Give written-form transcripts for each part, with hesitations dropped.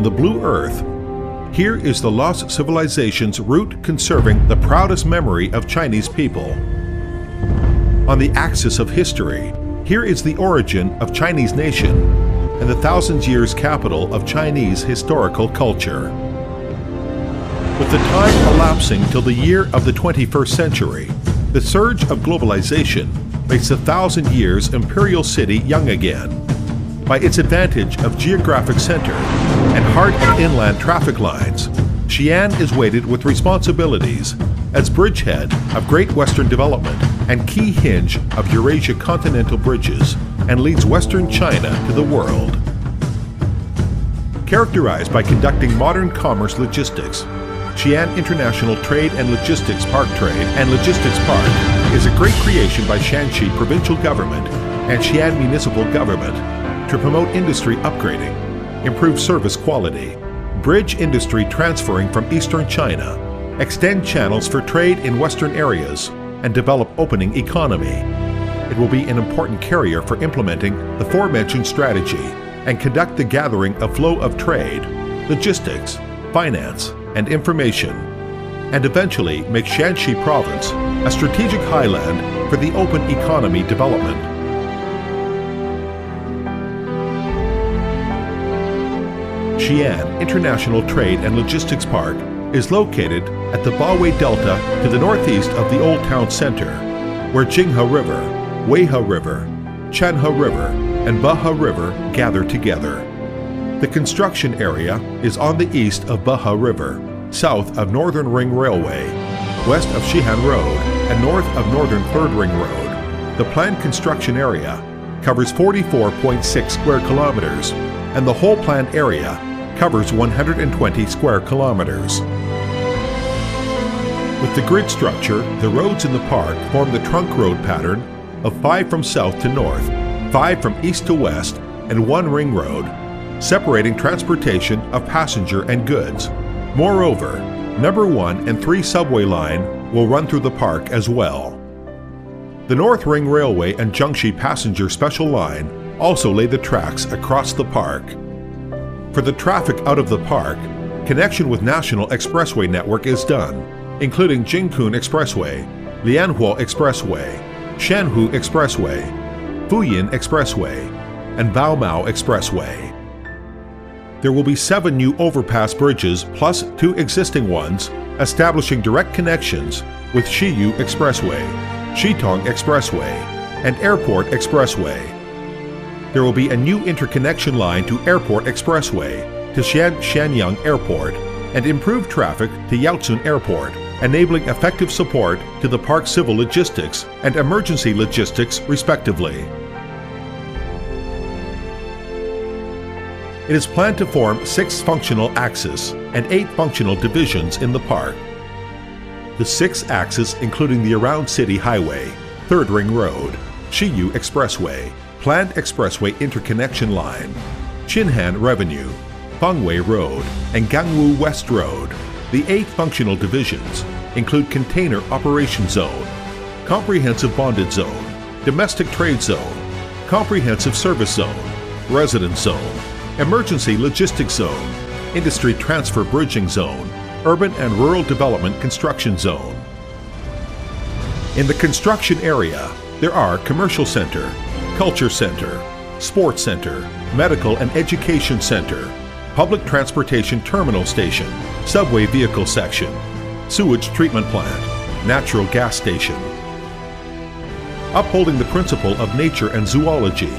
on the blue earth, here is the lost civilization's root conserving the proudest memory of Chinese people. On the axis of history, here is the origin of Chinese nation and the thousand years capital of Chinese historical culture. With the time elapsing till the year of the 21st century, the surge of globalization makes the 1,000 years imperial city young again. By its advantage of geographic center and heart of inland traffic lines, Xian is weighted with responsibilities as bridgehead of Great Western Development and key hinge of Eurasia continental bridges, and leads Western China to the world. Characterized by conducting modern commerce logistics, Xian International Trade and Logistics Park is a great creation by Shanxi Provincial Government and Xian Municipal Government to promote industry upgrading, improve service quality, bridge industry transferring from eastern China, extend channels for trade in western areas, and develop opening economy. It will be an important carrier for implementing the aforementioned strategy and conduct the gathering of flow of trade, logistics, finance, and information, and eventually make Shanxi Province a strategic highland for the open economy development. Xian International Trade and Logistics Park is located at the Bawei Delta to the northeast of the Old Town Center, where Jinghe River, Weihe River, Chanhe River, and Behe River gather together. The construction area is on the east of Behe River, south of Northern Ring Railway, west of Xihan Road, and north of Northern Third Ring Road. The planned construction area covers 44.6 square kilometers, and the whole planned area covers 120 square kilometers. With the grid structure, the roads in the park form the trunk road pattern of 5 from south to north, 5 from east to west, and 1 ring road, separating transportation of passenger and goods. Moreover, number 1 and 3 subway line will run through the park as well. The North Ring Railway and Jiangxi Passenger Special Line also lay the tracks across the park. For the traffic out of the park, connection with National Expressway network is done, including Jingkun Expressway, Lianhua Expressway, Shanhu Expressway, Fuyin Expressway, and Baomao Expressway. There will be 7 new overpass bridges plus 2 existing ones, establishing direct connections with Xiyu Expressway, Xitong Expressway, and Airport Expressway. There will be a new interconnection line to Airport Expressway to Shanyang Airport and improved traffic to Yaosun Airport, enabling effective support to the park civil logistics and emergency logistics respectively. It is planned to form 6 functional axes and 8 functional divisions in the park. The 6 axes including the Around City Highway, Third Ring Road, Xiyu Expressway, Planned Expressway Interconnection Line, Qinhan Revenue, Fengwei Road, and Gangwu West Road. The 8 functional divisions include Container Operation Zone, Comprehensive Bonded Zone, Domestic Trade Zone, Comprehensive Service Zone, Residence Zone, Emergency Logistics Zone, Industry Transfer Bridging Zone, Urban and Rural Development Construction Zone. In the construction area, there are Commercial Center, Culture Center, Sports Center, Medical and Education Center, Public Transportation Terminal Station, Subway Vehicle Section, Sewage Treatment Plant, Natural Gas Station. Upholding the principle of nature and zoology,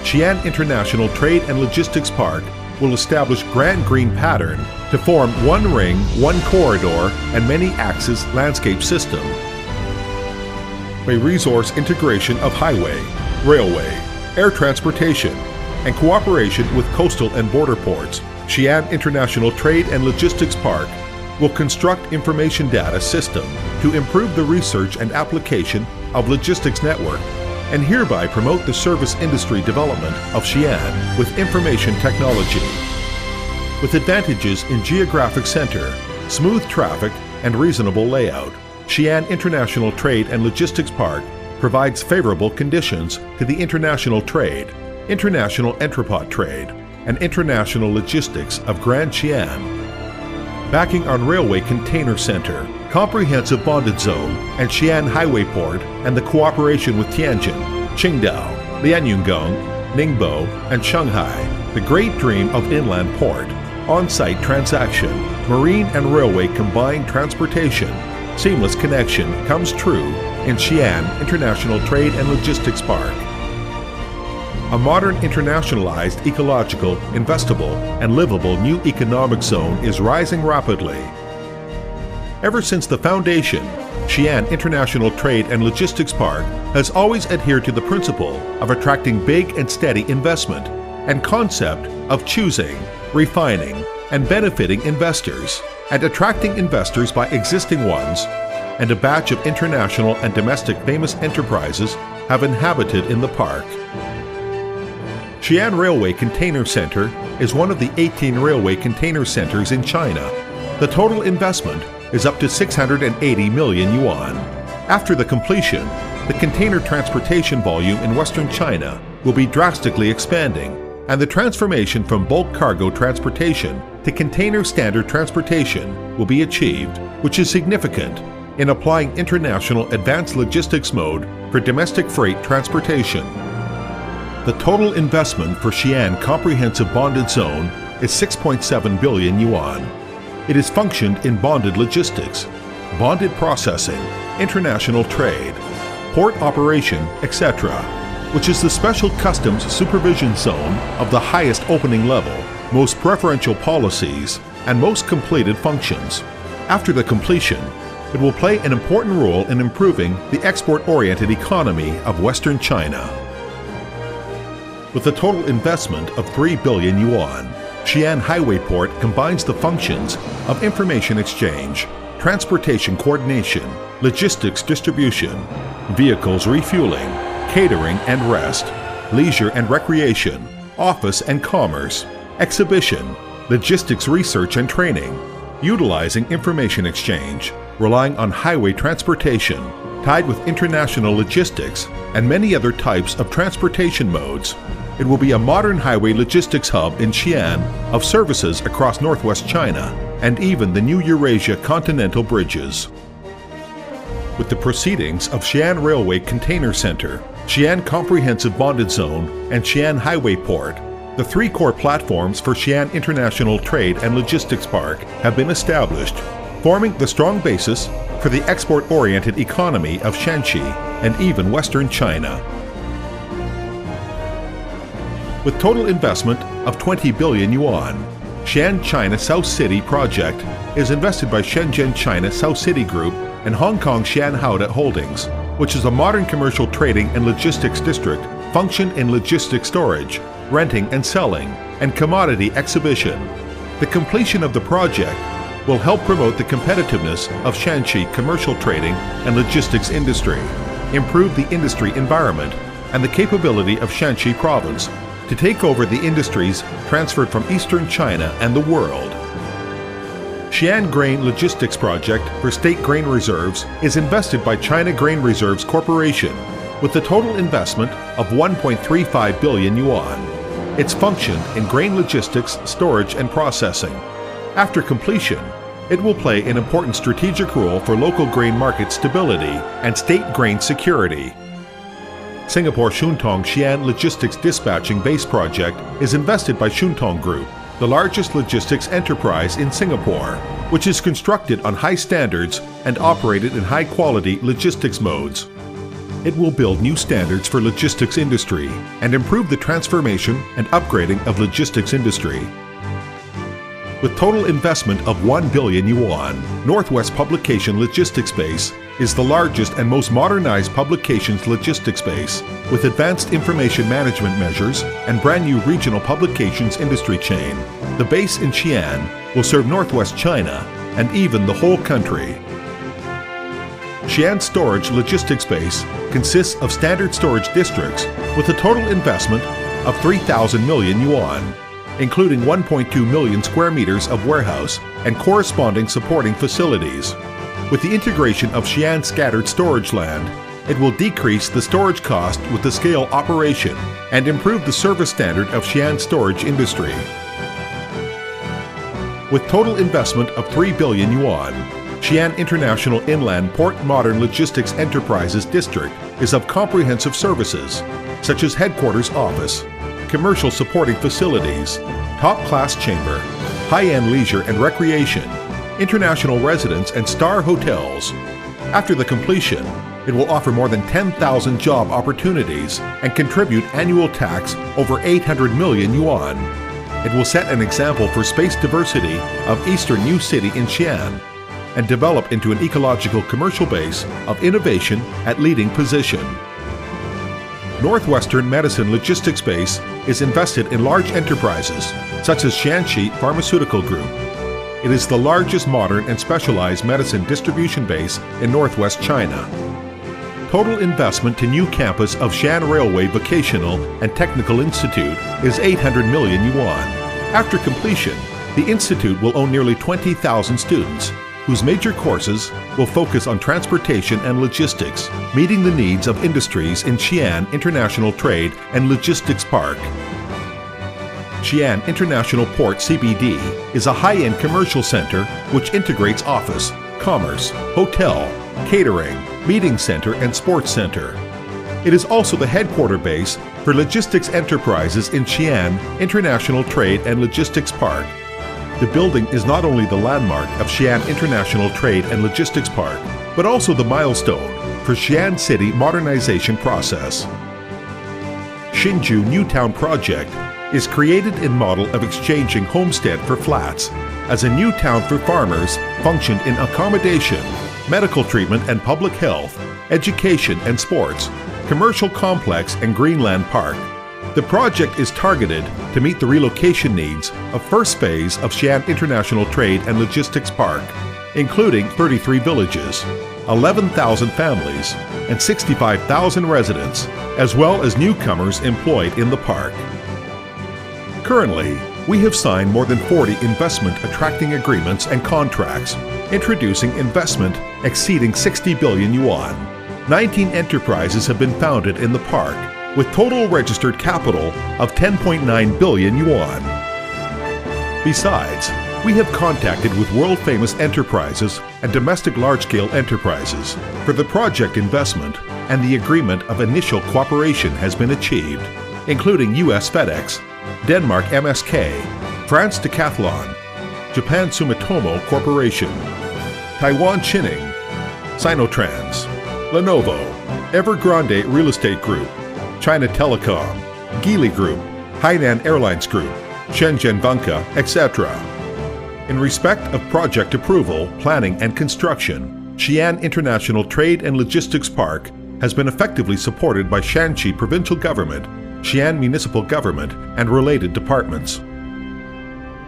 Xian International Trade and Logistics Park will establish Grand Green Pattern to form 1 ring, 1 corridor, and many axis landscape system. By resource integration of highway, railway, air transportation, and cooperation with coastal and border ports, Xian International Trade and Logistics Park will construct information data system to improve the research and application of logistics network and hereby promote the service industry development of Xian with information technology. With advantages in geographic center, smooth traffic, and reasonable layout, Xian International Trade and Logistics Park provides favorable conditions to the international trade, international entrepot trade, and international logistics of Grand Xian. Backing on Railway Container Center, Comprehensive Bonded Zone, and Xian Highway Port, and the cooperation with Tianjin, Qingdao, Lianyungang, Ningbo, and Shanghai, the great dream of inland port, on-site transaction, marine and railway combined transportation, seamless connection comes true in Xian International Trade and Logistics Park. A modern, internationalized, ecological, investable, and livable new economic zone is rising rapidly. Ever since the foundation, Xian International Trade and Logistics Park has always adhered to the principle of attracting big and steady investment and concept of choosing, refining, and benefiting investors, and attracting investors by existing ones, and a batch of international and domestic famous enterprises have inhabited in the park. Xian Railway Container Center is one of the 18 railway container centers in China. The total investment is up to 680 million yuan. After the completion, the container transportation volume in Western China will be drastically expanding, and the transformation from bulk cargo transportation to container standard transportation will be achieved, which is significant in applying international advanced logistics mode for domestic freight transportation. The total investment for Xian Comprehensive Bonded Zone is 6.7 billion yuan. It is functioned in bonded logistics, bonded processing, international trade, port operation, etc., which is the special customs supervision zone of the highest opening level, most preferential policies, and most completed functions. After the completion, it will play an important role in improving the export-oriented economy of Western China. With a total investment of 3 billion yuan, Xian Highway Port combines the functions of information exchange, transportation coordination, logistics distribution, vehicles refueling, catering and rest, leisure and recreation, office and commerce, exhibition, logistics research and training, utilizing information exchange, relying on highway transportation, tied with international logistics and many other types of transportation modes. It will be a modern highway logistics hub in Xian of services across northwest China and even the new Eurasia continental bridges. With the proceedings of Xian Railway Container Center, Xian Comprehensive Bonded Zone, and Xian Highway Port, the three core platforms for Xian International Trade and Logistics Park have been established, forming the strong basis for the export-oriented economy of Shanxi and even Western China. With total investment of 20 billion yuan, Xian China South City project is invested by Shenzhen China South City Group and Hong Kong Xian Hauda Holdings, which is a modern commercial trading and logistics district function in logistics storage, renting and selling, and commodity exhibition. The completion of the project will help promote the competitiveness of Shanxi commercial trading and logistics industry, improve the industry environment, and the capability of Shanxi province to take over the industries transferred from eastern China and the world. Xian Grain Logistics Project for State Grain Reserves is invested by China Grain Reserves Corporation with a total investment of 1.35 billion yuan. It's functioned in grain logistics, storage, and processing. After completion, it will play an important strategic role for local grain market stability and state grain security. Singapore Xuntong Xian Logistics Dispatching Base Project is invested by Xuntong Group, the largest logistics enterprise in Singapore, which is constructed on high standards and operated in high-quality logistics modes. It will build new standards for logistics industry and improve the transformation and upgrading of logistics industry. With total investment of 1 billion yuan, Northwest Publication Logistics Base is the largest and most modernized publications logistics base, with advanced information management measures and brand new regional publications industry chain. The base in Xian will serve Northwest China and even the whole country. Xian Storage Logistics Base consists of standard storage districts with a total investment of 3,000 million yuan, including 1.2 million square meters of warehouse and corresponding supporting facilities. With the integration of Xian Scattered Storage Land, It will decrease the storage cost with the scale operation and improve the service standard of Xian's storage industry. With total investment of 3 billion yuan, Xian International Inland Port Modern Logistics Enterprises District is of comprehensive services, such as headquarters office, commercial supporting facilities, top-class chamber, high-end leisure and recreation, international residence and star hotels. After the completion, it will offer more than 10,000 job opportunities and contribute annual tax over 800 million yuan. It will set an example for space diversity of Eastern New City in Xian and develop into an ecological commercial base of innovation at leading position. Northwestern Medicine Logistics Base is invested in large enterprises such as Xianxi Pharmaceutical Group. It is the largest modern and specialized medicine distribution base in northwest China. Total investment to new campus of Xian Railway Vocational and Technical Institute is 800 million yuan. After completion, the institute will own nearly 20,000 students, whose major courses will focus on transportation and logistics, meeting the needs of industries in Xian International Trade and Logistics Park. Xian International Port CBD is a high-end commercial center which integrates office, commerce, hotel, catering, meeting center and sports center. It is also the headquarter base for logistics enterprises in Xian International Trade and Logistics Park. The building is not only the landmark of Xian International Trade and Logistics Park, but also the milestone for Xian City modernization process. Hsinchu New Town Project is created in model of exchanging homestead for flats as a new town for farmers functioned in accommodation, medical treatment and public health, education and sports, commercial complex and Greenland Park. The project is targeted to meet the relocation needs of first phase of Xian International Trade and Logistics Park, including 33 villages, 11,000 families, and 65,000 residents, as well as newcomers employed in the park. Currently, we have signed more than 40 investment attracting agreements and contracts, introducing investment exceeding 60 billion yuan. 19 enterprises have been founded in the park, with total registered capital of 10.9 billion yuan. Besides, we have contacted with world-famous enterprises and domestic large-scale enterprises for the project investment, and the agreement of initial cooperation has been achieved, including US FedEx, Denmark MSK, France Decathlon, Japan Sumitomo Corporation, Taiwan Chinning, Sinotrans, Lenovo, Evergrande Real Estate Group, China Telecom, Geely Group, Hainan Airlines Group, Shenzhen Vanke, etc. In respect of project approval, planning and construction, Xian International Trade and Logistics Park has been effectively supported by Shanxi Provincial Government, Xian Municipal Government, and related departments.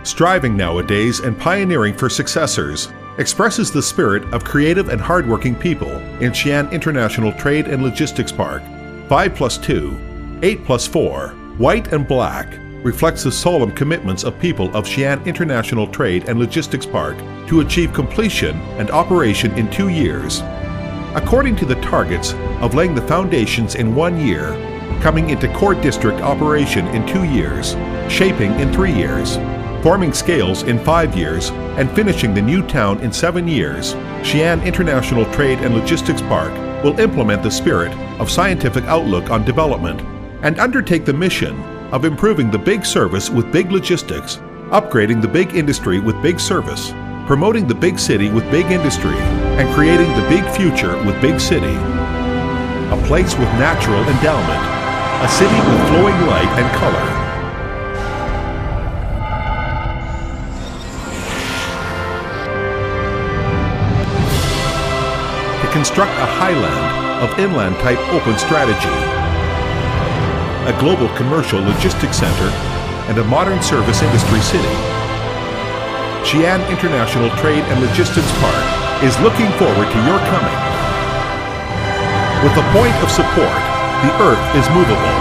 Striving nowadays and pioneering for successors expresses the spirit of creative and hardworking people in Xian International Trade and Logistics Park. 5+2, 8+4, white and black reflects the solemn commitments of people of Xian International Trade and Logistics Park to achieve completion and operation in 2 years. According to the targets of laying the foundations in 1 year, coming into core district operation in 2 years, shaping in 3 years, forming scales in 5 years, and finishing the new town in 7 years, Xian International Trade and Logistics Park will implement the spirit of scientific outlook on development and undertake the mission of improving the big service with big logistics, upgrading the big industry with big service, promoting the big city with big industry, and creating the big future with big city. A place with natural endowment, a city with flowing light and color. To construct a highland of inland-type open strategy, a global commercial logistics center, and a modern service industry city. Xian International Trade and Logistics Park is looking forward to your coming. With a point of support, the Earth is movable.